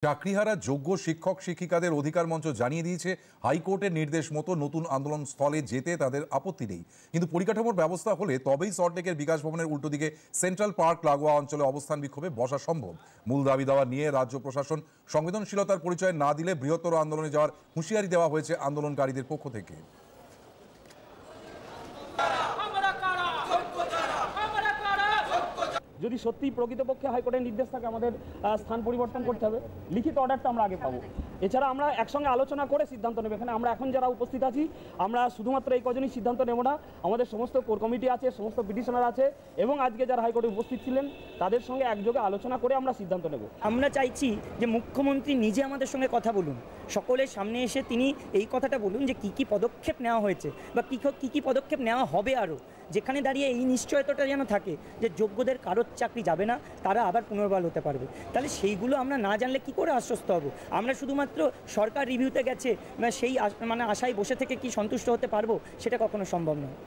চাকরিহারা যোগ্য শিক্ষক শিক্ষিকাদের অধিকার মঞ্চ জানিয়ে দিয়েছে হাইকোর্টের নির্দেশ মতো নতুন আন্দোলন স্থলে যেতে তাদের আপত্তি নেই, কিন্তু পরিকাঠামোর ব্যবস্থা হলে তবেই সল্টলেকের বিকাশ ভবনের উল্টো দিকে সেন্ট্রাল পার্ক লাগোয়া অঞ্চলে অবস্থান বিক্ষোভে বসা সম্ভব। মূল দাবি দাওয়া নিয়ে রাজ্য প্রশাসন সংবেদনশীলতার পরিচয় না দিলে বৃহত্তর আন্দোলনে যাওয়ার হুঁশিয়ারি দেওয়া হয়েছে আন্দোলনকারীদের পক্ষ থেকে। যদি সত্যি প্রকৃতপক্ষে হাইকোর্টের নির্দেশ থাকে আমাদের স্থান পরিবর্তন করতে হবে, লিখিত অর্ডারটা আমরা আগে পাবো। এছাড়া আমরা একসঙ্গে আলোচনা করে সিদ্ধান্ত নেব। এখানে আমরা এখন যারা উপস্থিত আছি আমরা শুধুমাত্র এই কজনই সিদ্ধান্ত নেব না, আমাদের সমস্ত কোর কমিটি আছে, সমস্ত পিটিশনার আছে এবং আজকে যারা হাইকোর্টে উপস্থিত ছিলেন তাদের সঙ্গে একযোগে আলোচনা করে আমরা সিদ্ধান্ত নেব। আমরা চাইছি যে মুখ্যমন্ত্রী নিজে আমাদের সঙ্গে কথা বলুন, সকলের সামনে এসে তিনি এই কথাটা বলুন যে কী কী পদক্ষেপ নেওয়া হয়েছে বা কী কী পদক্ষেপ নেওয়া হবে আরও, যেখানে দাঁড়িয়ে এই নিশ্চয়তাটা যেন থাকে যে যোগ্যদের কারোর চাকরি যাবে না, তারা আবার পুনর্বহাল হতে পারবে। তাহলে সেইগুলো আমরা না জানলে কি করে আশ্বস্ত হব? আমরা শুধুমাত্র সরকার রিভিউতে গেছে সেই আশায় বসে থেকে কি সন্তুষ্ট হতে পারবো, সেটা কখনো সম্ভব নয়।